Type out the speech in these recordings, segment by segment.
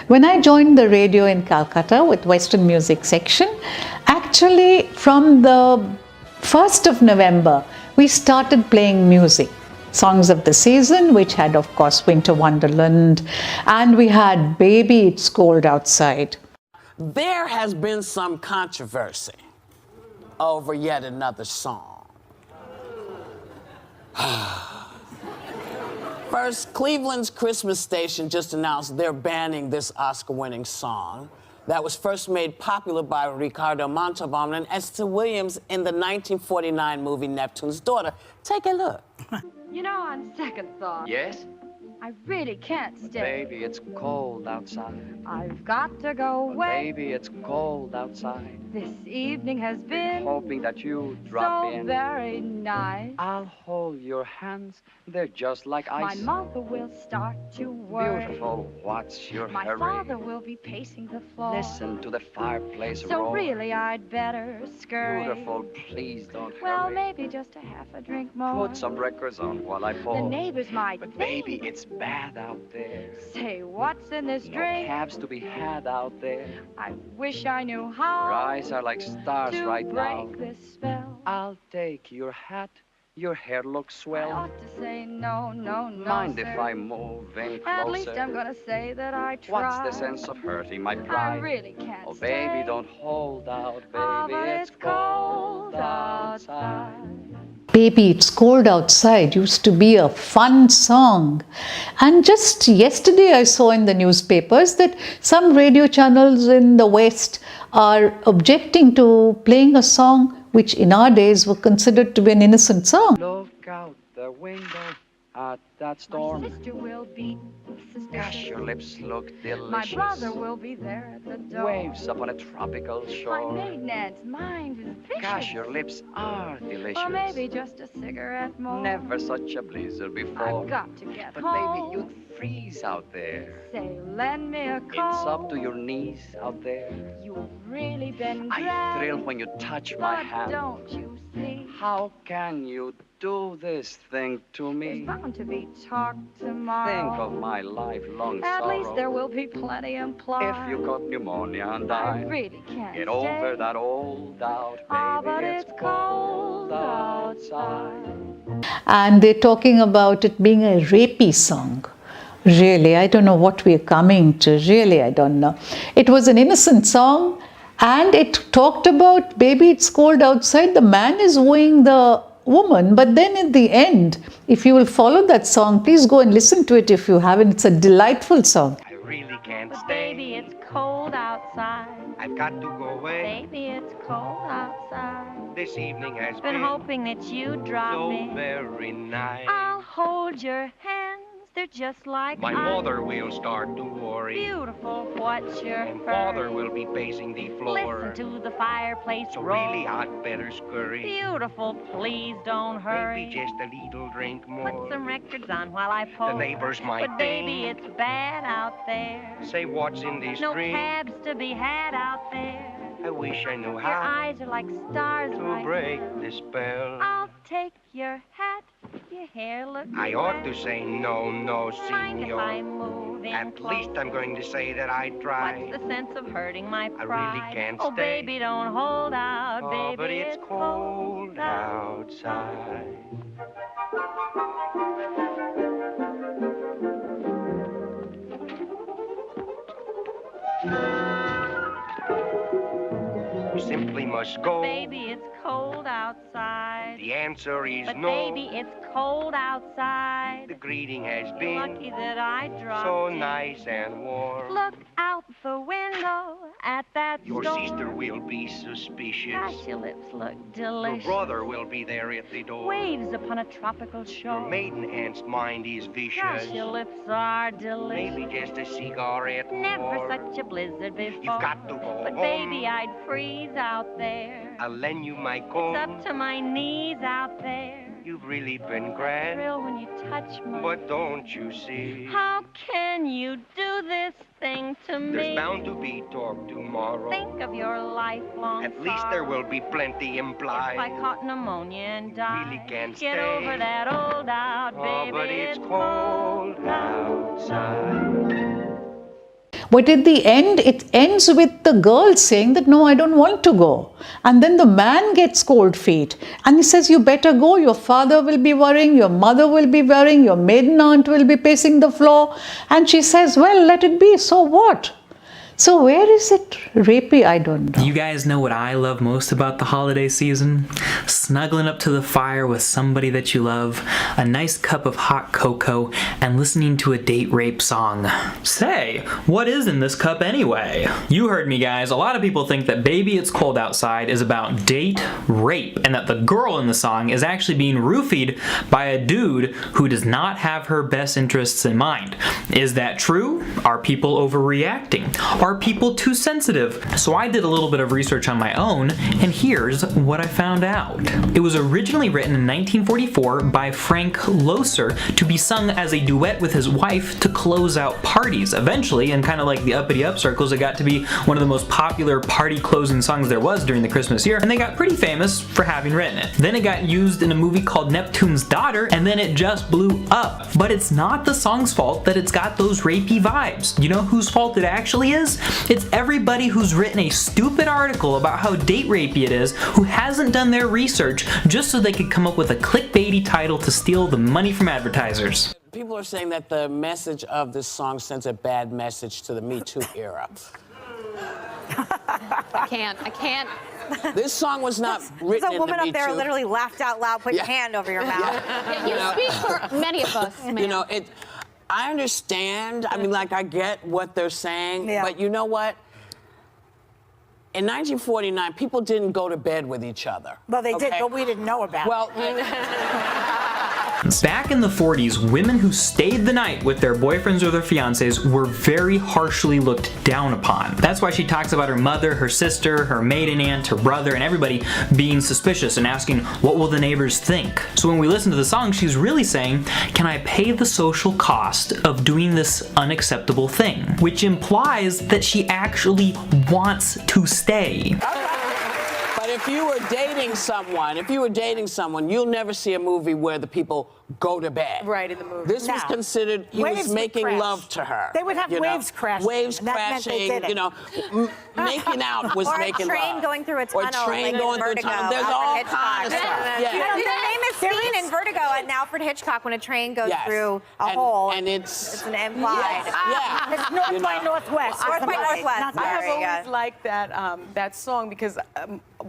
When I joined the radio in Calcutta with Western Music section, actually from the 1st of November, we started playing music. Songs of the season, which had, of course, Winter Wonderland, and we had Baby It's Cold Outside. There has been some controversy over yet another song. First, Cleveland's Christmas station just announced they're banning this Oscar-winning song that was first made popular by Ricardo Montalban and Esther Williams in the 1949 movie Neptune's Daughter. Take a look. You know, on second thought... Yes? I really can't stay. Baby, it's cold outside. I've got to go away. Baby, it's cold outside. This evening has been Hoping that you drop so in. very nice. I'll hold your hands. They're just like My ice. mother will start to worry. Beautiful, what's your My hurry? father will be pacing the floor. Listen to the fireplace So roar. really I'd better scurry. Beautiful, please don't Well, hurry. maybe just a half a drink more. Put some records on while I The fall. neighbors might But think. baby, it's bad out there. Say, what's in this No drink? cabs to be had out there. I wish I knew how Your eyes are like stars to right now. break this spell. I'll take your hat. Your hair looks I swell. ought to say no, no, no, Mind sir. if I move in closer? At least I'm gonna say that I tried. What's the sense of hurting my I pride? really can't Oh, stay. baby, don't hold out, baby. Ah, but it's cold outside. Baby It's Cold Outside used to be a fun song. And just yesterday I saw in the newspapers that some radio channels in the West are objecting to playing a song which in our days were considered to be an innocent song. Look out the window at that storm. My sister will be Gosh, your lips look My delicious. brother will be there at the door. Waves up on a tropical My shore. maiden aunt's mind is vicious. Gosh, your lips are delicious. Or maybe just a cigarette more. Never such a blizzard before. I've got to get But home. baby, you'd freeze out there. Say, lend me a call. It's up to your knees out there. You've really been I grand. thrill when you touch my But hand. don't you see? How can you do this thing to me? There's bound to be talk tomorrow. Think of my lifelong At sorrow. least there will be plenty implied. If you got pneumonia and I I really can't get stay. over that old doubt, baby. Ah, but it's cold outside. And they're talking about it being a rapey song. Really, I don't know what we're coming to. Really, I don't know. It was an innocent song and it talked about baby it's cold outside. The man is wooing the woman, but then at the end, if you will follow that song, please go and listen to it if you haven't. It's a delightful song. I really can't But stay. baby, it's cold outside. I've got to go away. Baby, it's cold outside. This evening has Been hoping that you'd drop so in. very nice. I'll hold your hands. They're just like My ice. mother will start to worry. Beautiful, what's your And hurry? father will be pacing the floor. Listen to the fireplace So roar. really I'd better scurry. Beautiful, please don't hurry. Maybe just a little drink more. Put some records on while I pull. The neighbors might But baby, think. it's bad out there. Say what's in this No drink. cabs to be had out there. I wish I knew Your how eyes are like stars to right break now. the spell. I'll take your hat. Your hair looks I ought to swell. say no, no, Mind if I senor. move in At least close? I'm going to say that I tried. What's the sense of hurting my I pride? really can't Oh, stay. baby, don't hold out, Oh, baby. but it's cold outside. You simply must go. Baby, it's cold outside. The answer is But no. baby, it's cold outside. The greeting has You're been lucky that I dropped so in. nice and warm. Look out the window at that Your store. sister will be suspicious. Gosh, your lips look Your delicious. brother will be there at the door. Waves upon a tropical shore. Your maiden aunt's mind is vicious. Gosh, your lips are delicious. Maybe just a cigarette Never more. such a blizzard before. You've got to go But home. baby, I'd freeze out there. I'll lend you my It's comb. up to my knees out there. You've really been grand, Thrill when you touch my. but don't you see? How can you do this thing to me? There's bound to be talk tomorrow. Think of your lifelong At least there sorrow. will be plenty implied. If I caught pneumonia and died, really can't get stay. over that old doubt, Oh, baby. but it's cold outside. But at the end, it ends with the girl saying that, no, I don't want to go. And then the man gets cold feet. And he says, you better go. Your father will be worrying. Your mother will be worrying. Your maiden aunt will be pacing the floor. And she says, well, let it be. So what? So where is it rapey? I don't know. You guys know what I love most about the holiday season? Snuggling up to the fire with somebody that you love, a nice cup of hot cocoa, and listening to a date rape song. Say, what is in this cup anyway? You heard me, guys. A lot of people think that Baby It's Cold Outside is about date rape, and that the girl in the song is actually being roofied by a dude who does not have her best interests in mind. Is that true? Are people overreacting? Are people too sensitive? So I did a little bit of research on my own, and here's what I found out. It was originally written in 1944 by Frank Krishner to be sung as a duet with his wife to close out parties. Eventually, in kind of like the uppity up circles, it got to be one of the most popular party closing songs there was during the Christmas year, and they got pretty famous for having written it. Then it got used in a movie called Neptune's Daughter, and then it just blew up. But it's not the song's fault that it's got those rapey vibes. You know whose fault it actually is? It's everybody who's written a stupid article about how date rapey it is, who hasn't done their research just so they could come up with a clickbaity title to steal the money from advertisers. People are saying that the message of this song sends a bad message to the Me Too era. I can't. This song was not written There's a in woman the Me up there Too. who literally laughed out loud, put your hand over your mouth. You speak for many of us, man. You know, I understand. I mean, like, I get what they're saying. But you know what? In 1949, people didn't go to bed with each other. Well, they did, okay? but we didn't know about it. Well, Back in the 40s, women who stayed the night with their boyfriends or their fiancés were very harshly looked down upon. That's why she talks about her mother, her sister, her maiden aunt, her brother, and everybody being suspicious and asking, what will the neighbors think? So when we listen to the song, she's really saying, can I pay the social cost of doing this unacceptable thing? Which implies that she actually wants to stay. but if you were dating someone, you'll never see a movie where the people go to bed. Right, in the movie. This was considered, he Waves was would making crash. love to her. They would have you know? waves crashing. Waves and that meant they crashing, did it. you know, making out was Or a making train love. going through a Or tunnel, a train like going through a Vertigo, tunnel. There's Alfred all Hitchcock. kinds of stuff. You know, the famous scene in Vertigo and Alfred Hitchcock when a train goes through a hole. And it's an implied. yeah. It's north You by know. northwest. North by northwest. I have There you always go. liked that song because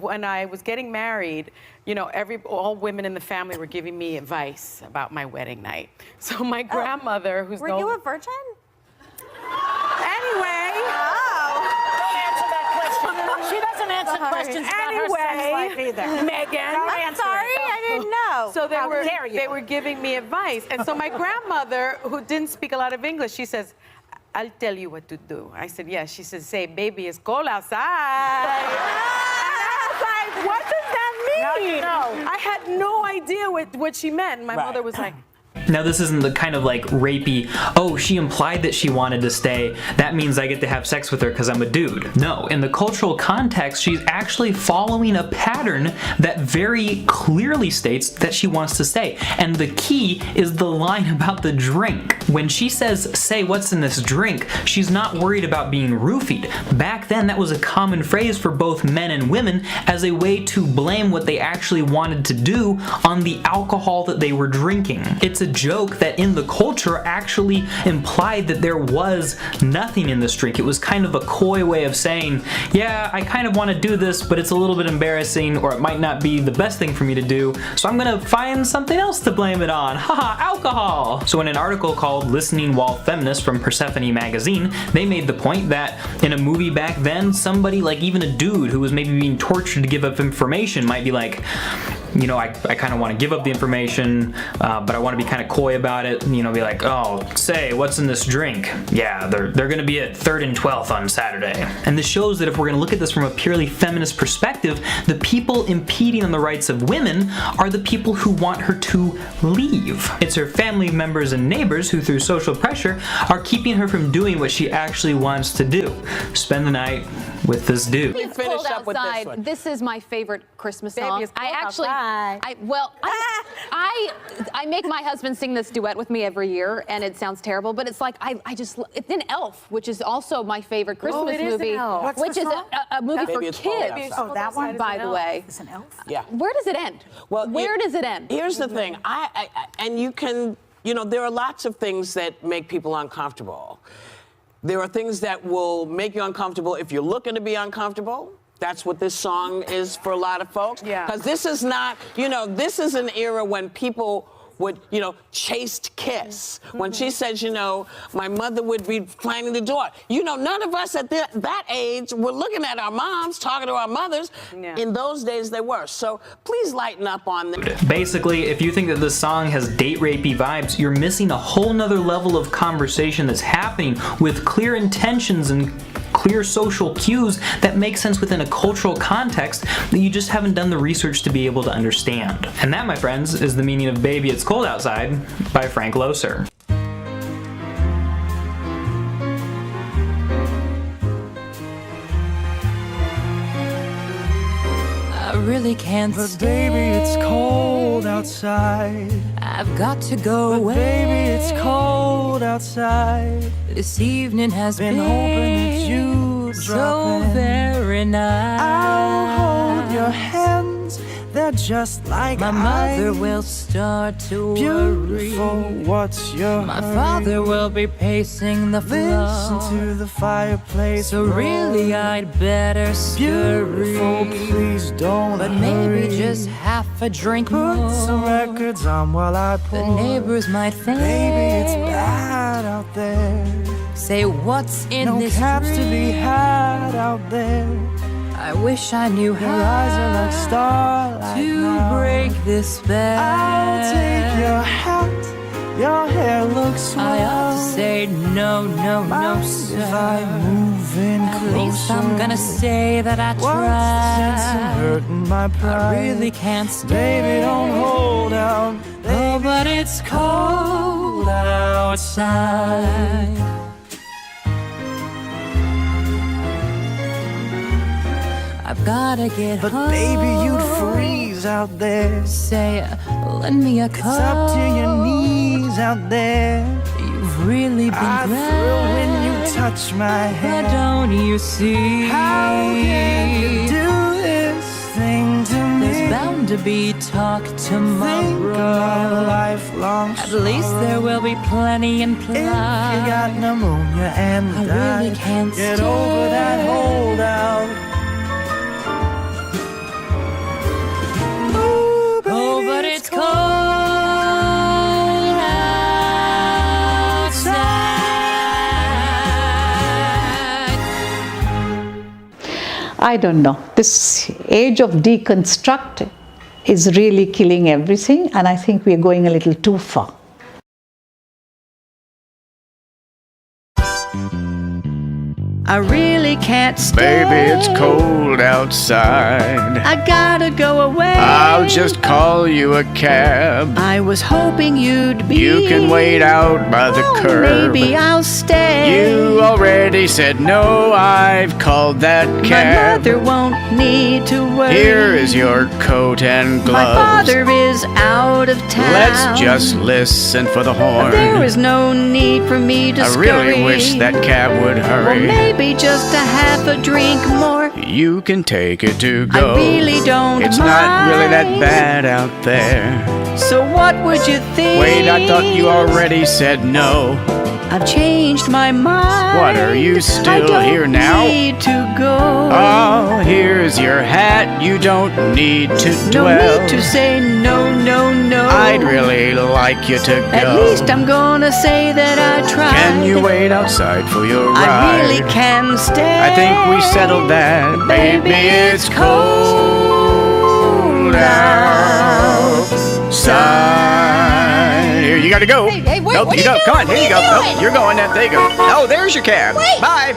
when I was getting married, you know, all women in the family were giving me advice about my wedding night. So my grandmother, who's Were you a virgin? anyway. Don't answer that question. She doesn't answer questions about her sex life either. Megan. I'm sorry, I didn't know. So How dare you? they were giving me advice. And so my grandmother, who didn't speak a lot of English, she says, I'll tell you what to do. I said, yes. She said, say, baby, it's cold outside. And I was like, what does that mean? No. I had no idea what she meant. My mother was like, Now this isn't the kind of like rapey, oh, she implied that she wanted to stay, that means I get to have sex with her because I'm a dude. No, in the cultural context, she's actually following a pattern that very clearly states that she wants to stay. And the key is the line about the drink. When she says, say what's in this drink, she's not worried about being roofied. Back then, that was a common phrase for both men and women as a way to blame what they actually wanted to do on the alcohol that they were drinking. It's a joke that in the culture actually implied that there was nothing in this drink. It was kind of a coy way of saying, yeah, I kind of want to do this, but it's a little bit embarrassing, or it might not be the best thing for me to do, so I'm gonna find something else to blame it on. Haha, alcohol! So in an article called Listening While Feminist from Persephone magazine, they made the point that in a movie back then, somebody, like even a dude who was maybe being tortured to give up information might be like, you know, I kind of want to give up the information, but I want to be kind of coy about it, you know, be like, oh, say, what's in this drink? Yeah, they're gonna be at 3rd and 12th on Saturday. And this shows that if we're gonna look at this from a purely feminist perspective, the people impeding on the rights of women are the people who want her to leave. It's her family members and neighbors who, through social pressure, are keeping her from doing what she actually wants to do. Spend the night, with this dude. It's finish cold up with this outside. one. This is my favorite Christmas Baby, song. it's cold outside. I make my husband sing this duet with me every year, and it sounds terrible, but it's like it's an Elf, which is also my favorite Christmas it is an movie, Elf. What's which the is song? a movie for Baby, it's cold kids. outside. Oh, that one? By the way. It's an elf? Yeah. Where does it end? Where does it end? Here's the thing. And you can, there are lots of things that make people uncomfortable. There are things that will make you uncomfortable if you're looking to be uncomfortable. That's what this song is for a lot of folks. Yeah. Because this is not, this is an era when people would, chaste kiss. When she says, my mother would be finding the door. None of us at that age were looking at our moms, talking to our mothers. Yeah. In those days, they were. So please lighten up on this. Basically, if you think that this song has date rapey vibes, you're missing a whole nother level of conversation that's happening with clear intentions and clear social cues that make sense within a cultural context that you just haven't done the research to be able to understand. And that, my friends, is the meaning of Baby It's Cold Outside by Frank Loesser. I really can't But stay. baby, it's cold outside. I've got to go away. Baby, it's cold outside. This evening has Been hoping that you'd so drop in. very nice. I'll hold your hands. They're just like My mother ice. will start to worry. Beautiful, what's your My hurry? father will be pacing the Listen floor. to the fireplace So roar. really I'd better Beautiful, scurry. please don't But hurry. maybe just half a drink Put more. some records on while I pour. The neighbors might think. Baby, it's bad out there. Say what's in No this caps to be drink? had out there. I wish I knew Your eyes are like how starlight to now. break this spell. I'll take your hat. Your hair looks swell. I ought to say no, no, no, Mind sir. if I move in At closer? least I'm gonna say that I What's the sense in tried. hurting my pride? I really can't stay. Baby, don't hold out. Oh, but it's cold outside. I've gotta get But home. baby, you'd freeze out there. Say, lend me a It's coat. up to your knees out there. You've really been I thrill when you touch my But hand. don't you see? How can you do this thing to me? There's bound to be talk Think of tomorrow. lifelong At least there will be plenty in If you got play. pneumonia and I really died, can't get over that stay. holdout. Oh, but it's cold outside. I don't know. This age of deconstructing is really killing everything, and I think we're going a little too far. I really can't stay. Baby, it's cold outside. I gotta go away. I'll just call you a cab. I was hoping you'd be. You can wait out by the curb. Maybe I'll stay. You already said no, I've called that My cab. mother won't need to worry. Here is your coat and gloves. My father is out of town. Let's just listen for the horn. There is no need for me to I scurry. really wish that cab would Well, hurry. maybe just a half a drink more. You can take it to I go. really don't It's not really that mind. bad out there. So what would you think? Wait, I thought you already said no. I've changed my mind. What, are you I still don't here now? need to go. Oh, here's your hat. You don't need to No dwell. need to say no, no, no. I'd really like you to go. At least I'm gonna say that I tried. Can you wait outside for your ride? I really can stay. I think we settled that. Baby, it's cold outside. Here, you gotta go. Hey, wait, Nope, what you are go. you Come on, doing? here you What go. are you Nope, doing? you're going. There you go. Oh, there's your cab. Wait. Bye.